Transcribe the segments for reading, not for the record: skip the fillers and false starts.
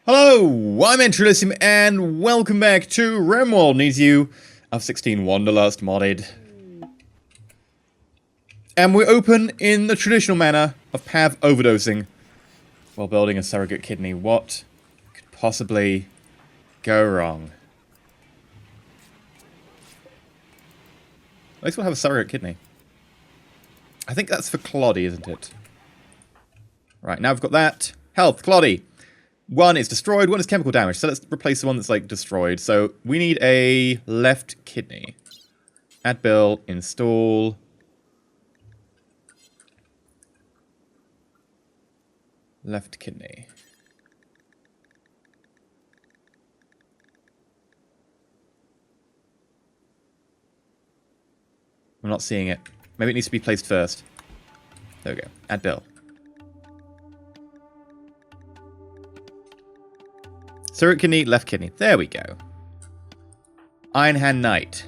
Hello, I'm EnterElysium and welcome back to Rimworld Needs You of 16 Wanderlust modded. And we're open in the traditional manner of path overdosing while building a surrogate kidney. What could possibly go wrong? At least we'll have a surrogate kidney. I think that's for Cloddy, isn't it? Right, now we've got that. Health, Cloddy. One is destroyed, one is chemical damage. So let's replace the one that's, like, destroyed. So we need a left kidney. Add build, install. Left kidney. I'm not seeing it. Maybe it needs to be placed first. There we go. Add build. Surrogate kidney, left kidney. There we go. Iron Hand Knight.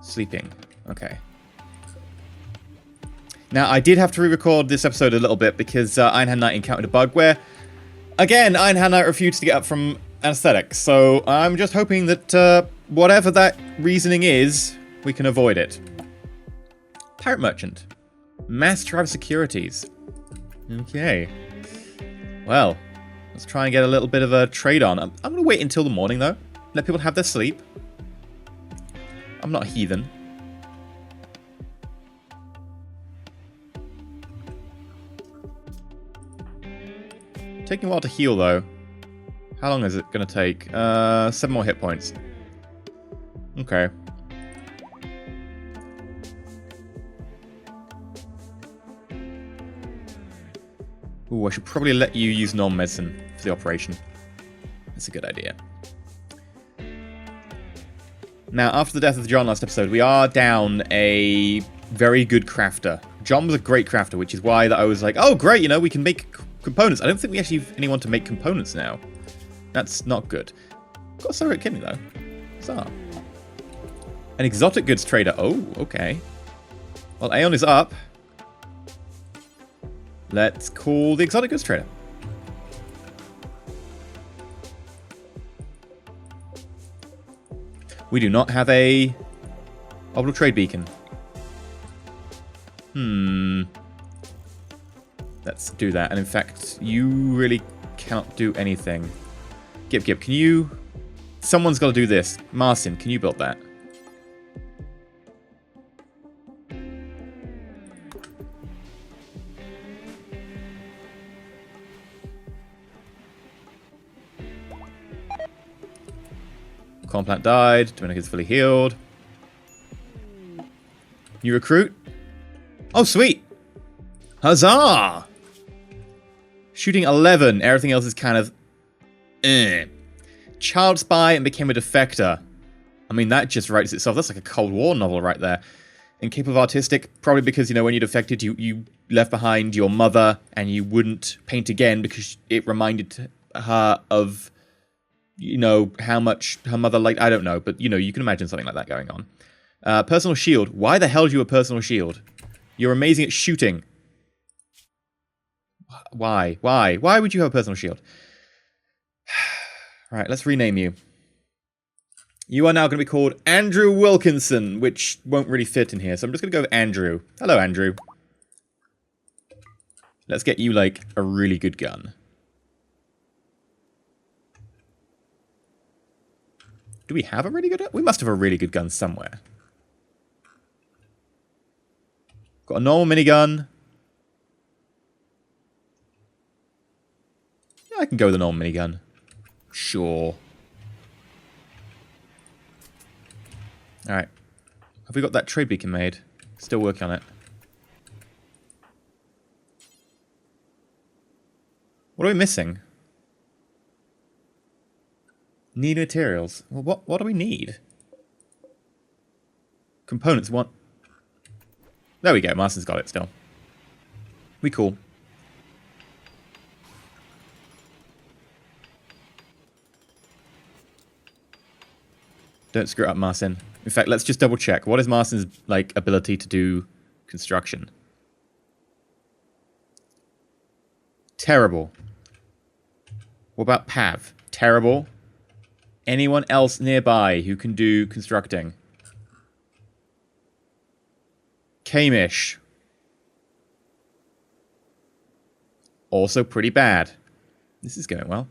Sleeping. Okay. Now, I did have to re-record this episode a little bit because Iron Hand Knight encountered a bug where, again, Iron Hand Knight refused to get up from anesthetic. So I'm just hoping that whatever that reasoning is, we can avoid it. Pirate Merchant. Mass Drive Securities. Okay. Well, let's try and get a little bit of a trade on. I'm going to wait until the morning, though. Let people have their sleep. I'm not a heathen. Taking a while to heal, though. How long is it going to take? 7 more hit points. Okay. Ooh, I should probably let you use non-medicine for the operation. That's a good idea. Now, after the death of John last episode, we are down a very good crafter. John was a great crafter, which is why that I was like, oh, great, you know, we can make components. I don't think we actually have anyone to make components now. That's not good. Got a surrogate kidney, though. Bizarre. An exotic goods trader. Oh, okay. Well, Aeon is up. Let's call the exotic goods trader. We do not have a orbital trade beacon. Let's do that. And in fact, you really cannot do anything. Gip, can you... Someone's got to do this. Marcin, can you build that? Corn plant died. Dominic is fully healed. New recruit. Oh, sweet. Huzzah! Shooting 11. Everything else is kind of... Child spy and became a defector. I mean, that just writes itself. That's like a Cold War novel right there. Incapable of artistic, probably because, you know, when you defected, you left behind your mother and you wouldn't paint again because it reminded her of... You know, how much her mother liked... I don't know, but, you know, you can imagine something like that going on. Personal shield. Why the hell do you a personal shield? You're amazing at shooting. Why? Why? Why would you have a personal shield? Right, let's rename you. You are now going to be called Andrew Wilkinson, which won't really fit in here, so I'm just going to go with Andrew. Hello, Andrew. Let's get you, like, a really good gun. Do we have a really good... We must have a really good gun somewhere. Got a normal minigun. Yeah, I can go with a normal minigun. Sure. Alright. Have we got that trade beacon made? Still working on it. What are we missing? Need materials. Well, what do we need? Components. What? There we go. Marcin's got it still. We cool. Don't screw it up, Marcin. In fact, let's just double check. What is Marcin's, like, ability to do construction? Terrible. What about Pav? Terrible. Anyone else nearby who can do constructing? Kamish. Also pretty bad. This is going well.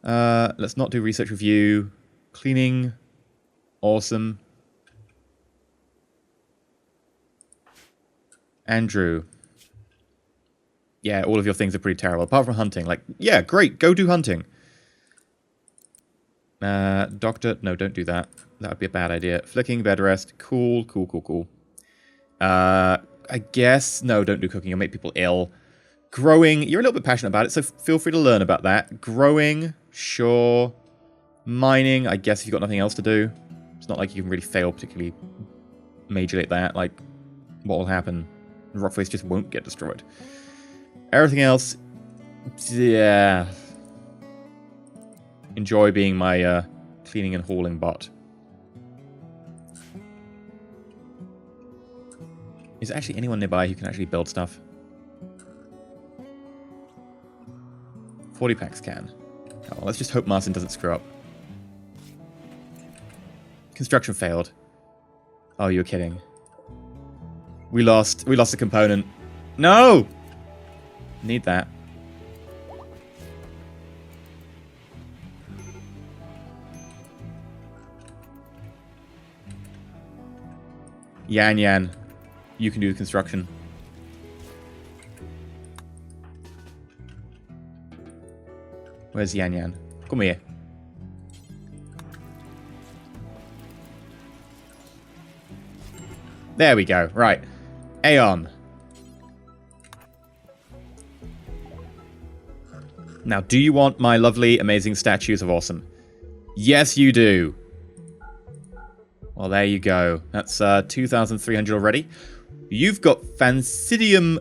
Let's not do research review. Cleaning. Awesome. Andrew. Yeah, all of your things are pretty terrible. Apart from hunting. Like, yeah, great. Go do hunting. Doctor. No, don't do that. That would be a bad idea. Flicking, bed rest. Cool, cool, cool, cool. I guess... No, don't do cooking. You'll make people ill. Growing. You're a little bit passionate about it, so feel free to learn about that. Growing. Sure. Mining. I guess if you've got nothing else to do. It's not like you can really fail particularly majorly at that. Like, what will happen? Rockface just won't get destroyed. Everything else, yeah. Enjoy being my cleaning and hauling bot. Is there actually anyone nearby who can actually build stuff? 40 packs can. Oh, well, let's just hope Martin doesn't screw up. Construction failed. Oh, you're kidding. We lost a component. No! Need that. Yan Yan, you can do the construction. Where's Yan Yan? Come here. There we go. Right. Aeon. Now, do you want my lovely, amazing statues of awesome? Yes, you do. Well, there you go. That's 2,300 already. You've got Fancidium.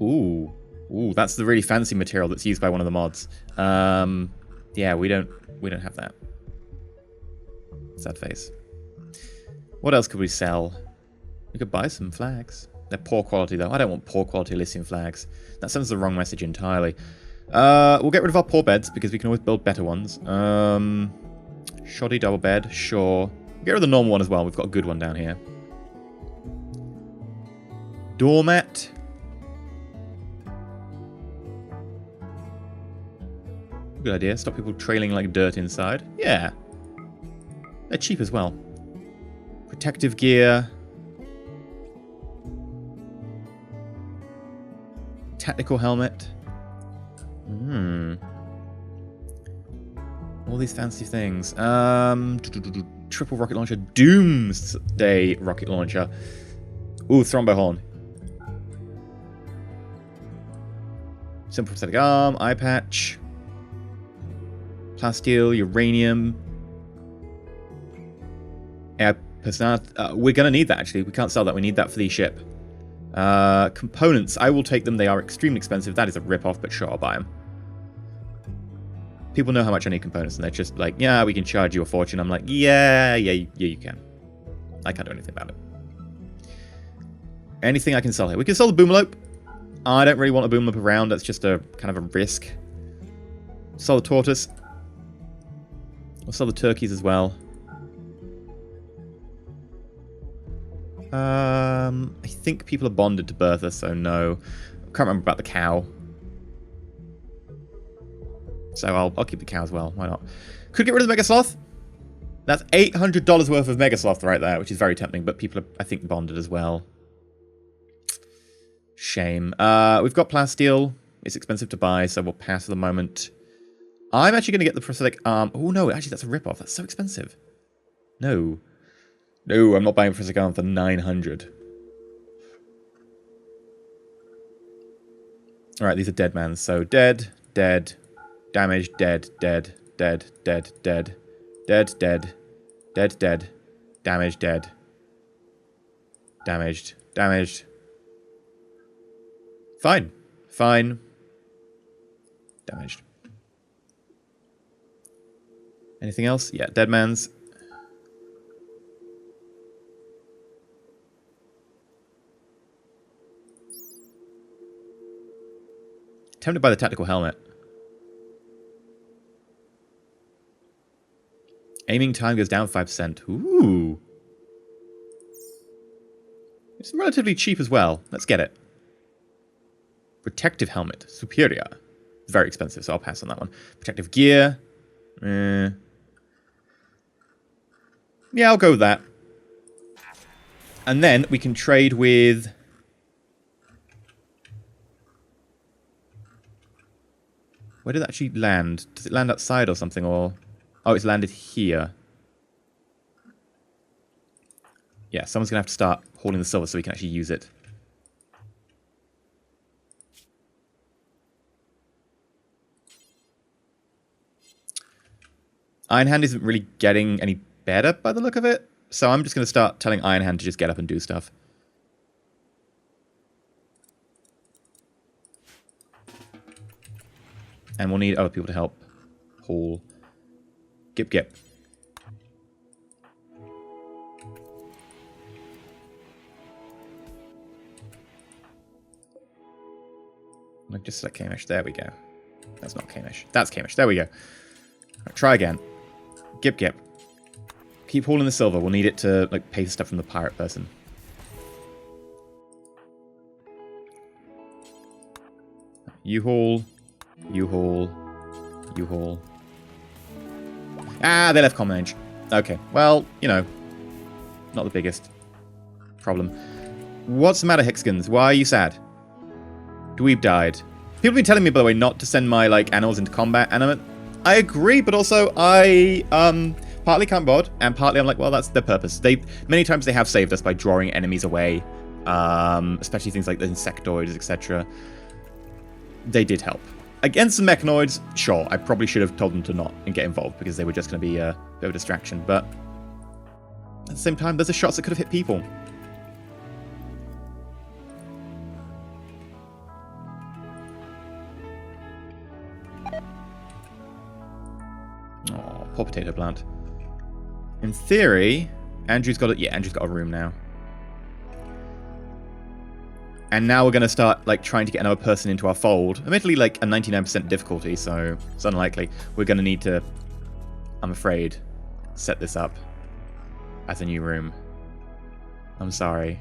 Ooh. Ooh, that's the really fancy material that's used by one of the mods. Yeah, we don't have that. Sad face. What else could we sell? We could buy some flags. They're poor quality, though. I don't want poor quality Elysium flags. That sends the wrong message entirely. We'll get rid of our poor beds, because we can always build better ones. Shoddy double bed, sure. Get rid of the normal one as well. We've got a good one down here. Doormat. Good idea. Stop people trailing like dirt inside. Yeah. They're cheap as well. Protective gear. Tactical helmet. All these fancy things. Triple rocket launcher. Doomsday rocket launcher. Ooh, thrombohorn. Simple prosthetic arm. Eye patch. Plasteel. Uranium. Air personality. We're going to need that, actually. We can't sell that. We need that for the ship. Components. I will take them. They are extremely expensive. That is a rip-off, but sure, I'll buy them. People know how much I need components, and they're just like, yeah, we can charge you a fortune. I'm like, yeah, you can. I can't do anything about it. Anything I can sell here. We can sell the boomalope. I don't really want a boomalope around. That's just a kind of a risk. Sell the tortoise. We'll sell the turkeys as well. I think people are bonded to Bertha, so no. I can't remember about the cow. So I'll keep the cow as well. Why not? Could get rid of the Mega Sloth. That's $800 worth of Mega Sloth right there, which is very tempting, but people are, I think, bonded as well. Shame. We've got plasteel. It's expensive to buy, so we'll pass for the moment. I'm actually going to get the prosthetic arm. Oh, no, actually, that's a rip-off. That's so expensive. No. No, I'm not buying a prosthetic arm for 900. Alright, these are dead mans. So, dead, dead, damaged, dead, dead, dead, dead, dead, dead, dead, dead, dead, damaged, dead, damaged, damaged. Fine. Fine. Damaged. Anything else? Yeah, dead mans. Tempted by the tactical helmet. Aiming time goes down 5%. Ooh. It's relatively cheap as well. Let's get it. Protective helmet. Superior. Very expensive, so I'll pass on that one. Protective gear. Yeah, I'll go with that. And then we can trade with... Where did it actually land? Does it land outside or something? Or oh, it's landed here. Yeah, someone's going to have to start hauling the silver so we can actually use it. Iron Hand isn't really getting any better by the look of it. So I'm just going to start telling Iron Hand to just get up and do stuff. And we'll need other people to help haul. Gip gip. Like just like Kamish. There we go. That's not Kamish. That's Kamish. There we go. Right, try again. Gip gip. Keep hauling the silver. We'll need it to like pay stuff from the pirate person. You haul. You haul. You haul. Ah, they left common range. Okay, well, you know, not the biggest problem. What's the matter, Hexkins? Why are you sad? Dweeb died. People have been telling me, by the way, not to send my, like, animals into combat. And I agree, but also I, partly can't bod, and partly I'm like, well, that's their purpose. Many times they have saved us by drawing enemies away, especially things like the insectoids, etc. They did help. Against the mechanoids, sure, I probably should have told them to not and get involved because they were just going to be a bit of a distraction, but at the same time, there's a shots that could have hit people. Oh, poor potato plant. In theory, Andrew's got a room now. And now we're going to start like trying to get another person into our fold. Admittedly, like a 99% difficulty, so it's unlikely. We're going to need to, I'm afraid, set this up as a new room. I'm sorry.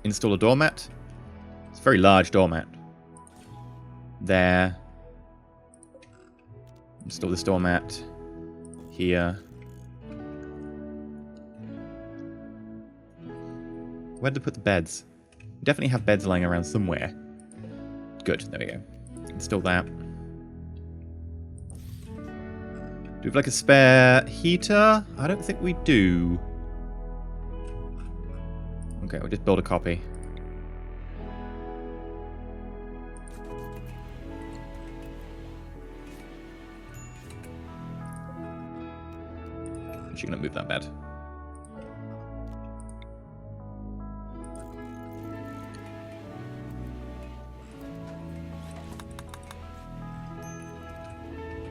Install a doormat. It's a very large doormat. There. Install this doormat. Here. Where did I put the beds? We definitely have beds lying around somewhere. Good, there we go. Install that. Do we have like a spare heater? I don't think we do. Okay, we'll just build a copy. Actually gonna move that bed.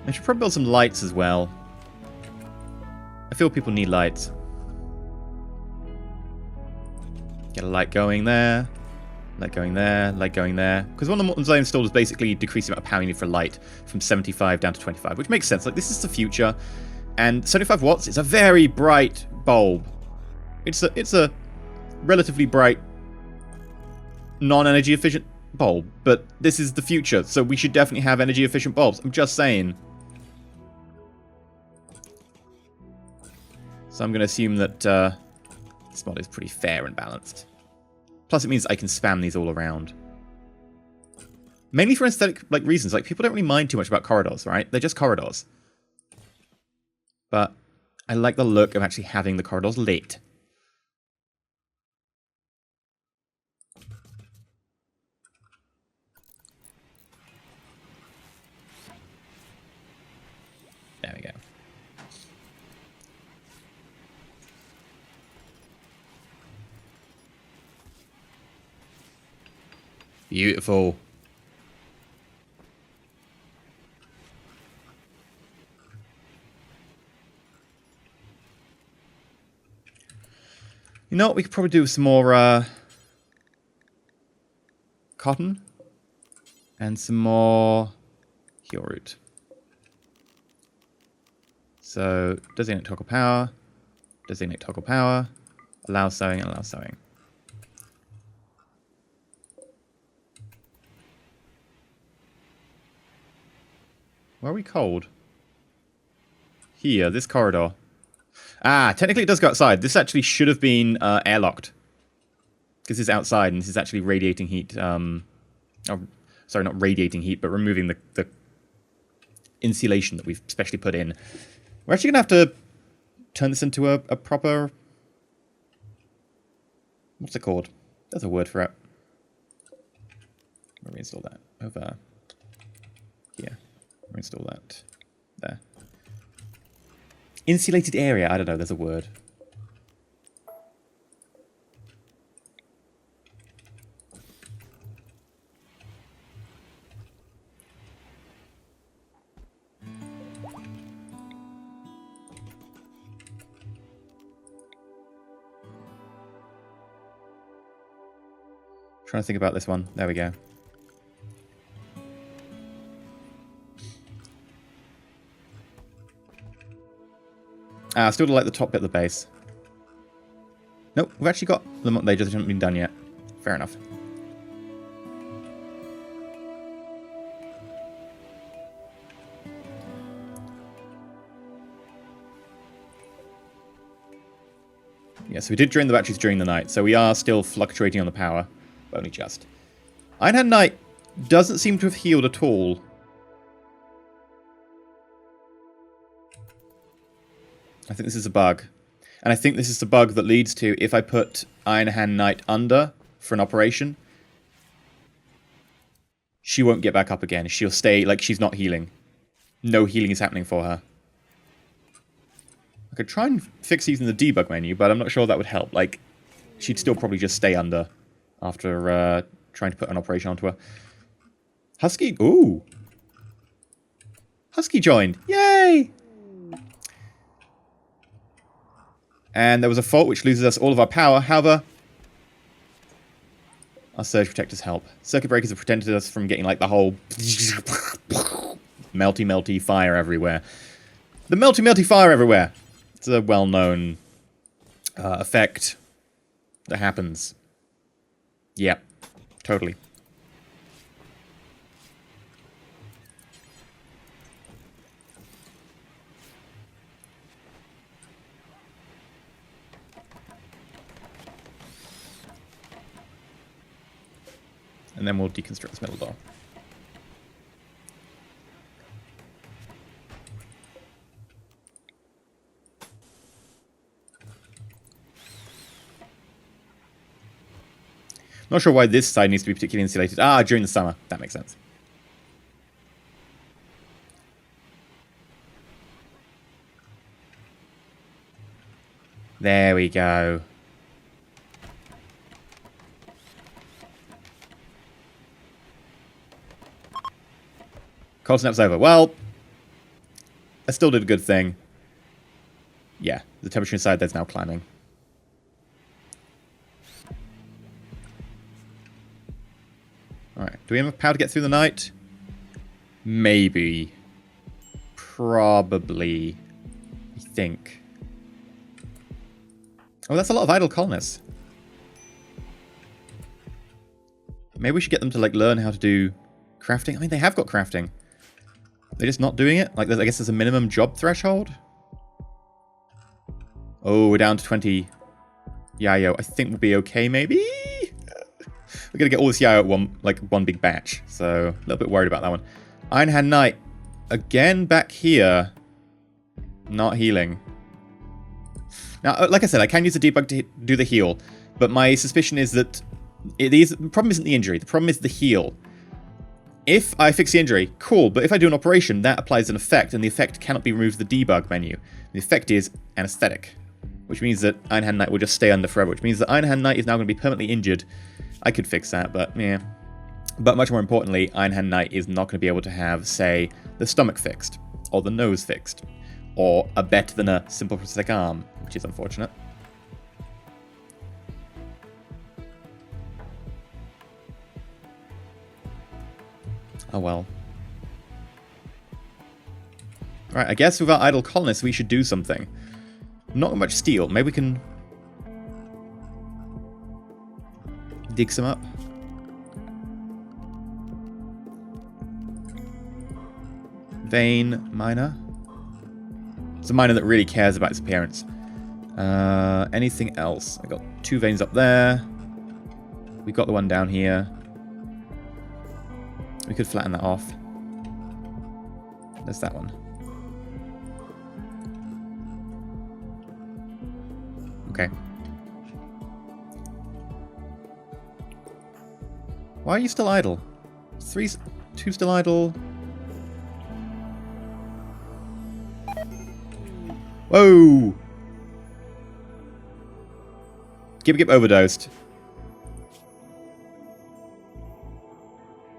I should probably build some lights as well. I feel people need lights. Get a light going there. Light going there. Light going there. Because one of the ones I installed is basically decreasing the amount of power you need for a light from 75 down to 25, which makes sense. Like, this is the future. And 75 watts is a very bright bulb. It's a relatively bright, non-energy efficient bulb. But this is the future, so we should definitely have energy efficient bulbs. I'm just saying. So I'm going to assume that this mod is pretty fair and balanced. Plus it means I can spam these all around. Mainly for aesthetic reasons. Like, people don't really mind too much about corridors, right? They're just corridors. But I like the look of actually having the corridors lit. There we go. Beautiful. You know what? We could probably do some more cotton. And some more heal root. So, designate toggle power, allow sewing, and allow sewing. Where are we cold? Here, this corridor. Ah, technically it does go outside. This actually should have been airlocked. Because it's outside, and this is actually radiating heat. Oh, sorry, not radiating heat, but removing the insulation that we've specially put in. We're actually going to have to turn this into a proper... What's it called? There's a word for it. We'll reinstall that. Over here. Reinstall that. There. Insulated area. I don't know. There's a word. Trying to think about this one. There we go. I still like the top bit of the base. Nope, we've actually got them. They just haven't been done yet. Fair enough. Yeah, so we did drain the batteries during the night, so we are still fluctuating on the power. But only just. Ironhand Knight doesn't seem to have healed at all. I think this is a bug. And I think this is the bug that leads to, if I put Ironhand Knight under for an operation, she won't get back up again. She'll stay like she's not healing. No healing is happening for her. I could try and fix using the debug menu, but I'm not sure that would help. Like, she'd still probably just stay under after trying to put an operation onto her. Husky, ooh. Husky joined, yay! And there was a fault which loses us all of our power. However, our surge protectors help. Circuit breakers have protected us from getting like the whole melty fire everywhere. The melty fire everywhere. It's a well-known effect that happens. Yep, totally. And then we'll deconstruct this metal door. Not sure why this side needs to be particularly insulated. Ah, during the summer. That makes sense. There we go. Cold snap's over. Well, I still did a good thing. Yeah, the temperature inside there's now climbing. Alright, do we have enough power to get through the night? Maybe. Probably. I think. Oh, that's a lot of idle colonists. Maybe we should get them to, like, learn how to do crafting. I mean, they have got crafting. They're just not doing it? Like, I guess there's a minimum job threshold? Oh, we're down to 20 Yayo. I think we'll be okay, maybe? We're going to get all this Yayo at one big batch. So, a little bit worried about that one. Ironhand Knight. Again, back here. Not healing. Now, like I said, I can use the debug to do the heal. But my suspicion is that the problem isn't the injury. The problem is the heal. If I fix the injury, cool, but if I do an operation, that applies an effect, and the effect cannot be removed from the debug menu. The effect is anesthetic, which means that Ironhand Knight will just stay under forever, which means that Ironhand Knight is now going to be permanently injured. I could fix that, but yeah. But much more importantly, Ironhand Knight is not going to be able to have, say, the stomach fixed, or the nose fixed, or a better than a simple prosthetic arm, which is unfortunate. Oh well. Right, I guess with our idle colonists we should do something. Not much steel. Maybe we can dig some up. Vein miner. It's a miner that really cares about its appearance. Anything else? I got 2 veins up there. We got the one down here. We could flatten that off. There's that one. Okay. Why are you still idle? 2 still idle. Whoa! Gib overdosed.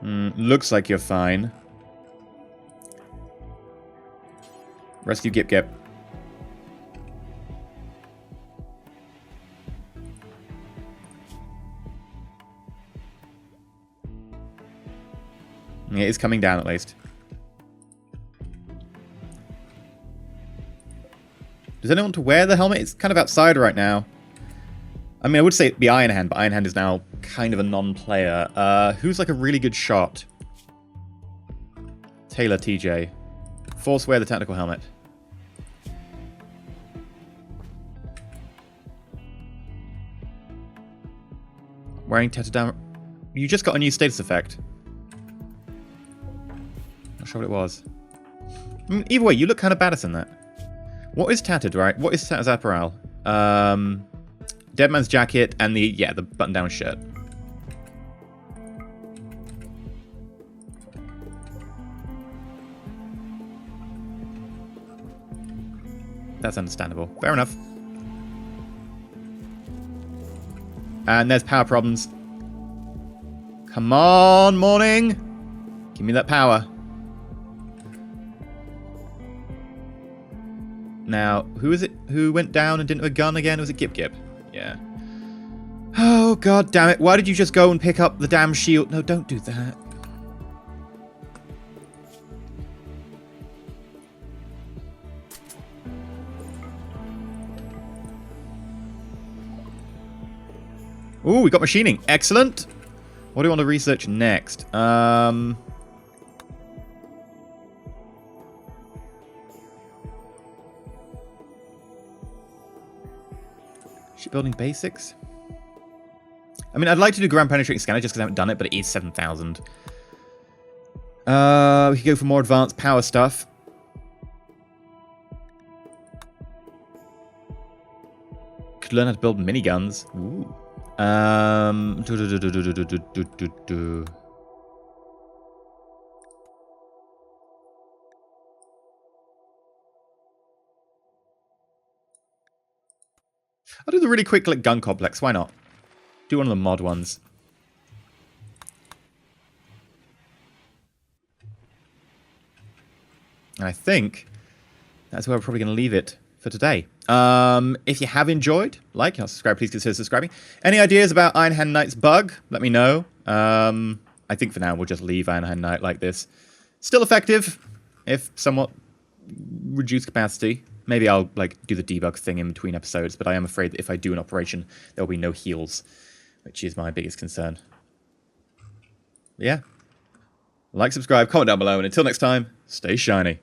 Looks like you're fine. Rescue Gip. Yeah, it's coming down at least. Does anyone want to wear the helmet? It's kind of outside right now. I mean, I would say it'd be Iron Hand, but Iron Hand is now kind of a non-player. Who's like a really good shot? Taylor TJ. Force wear the tactical helmet. Wearing Tetradam. You just got a new status effect. Not sure what it was. I mean, either way, you look kind of badass in that. What is tattered, right? What is tattered apparel? Dead man's jacket and the button-down shirt. That's understandable. Fair enough. And there's power problems. Come on, morning! Give me that power. Now, who is it who went down and didn't have a gun again? Was it Gip? Yeah. Oh, god damn it. Why did you just go and pick up the damn shield? No, don't do that. Ooh, we got machining. Excellent. What do we want to research next? Shipbuilding basics? I mean, I'd like to do ground penetrating scanner just because I haven't done it, but it is 7,000. We could go for more advanced power stuff. Could learn how to build miniguns. Ooh. I I'll do the really quick like gun complex. Why not? Do one of the mod ones. And I think that's where we're probably going to leave it for today. If you have enjoyed, like, and subscribe, please consider subscribing. Any ideas about Iron Hand Knight's bug? Let me know. I think for now we'll just leave Iron Hand Knight like this. Still effective, if somewhat reduced capacity. Maybe I'll like do the debug thing in between episodes, but I am afraid that if I do an operation, there will be no heals, which is my biggest concern. But yeah. Like, subscribe, comment down below, and until next time, stay shiny.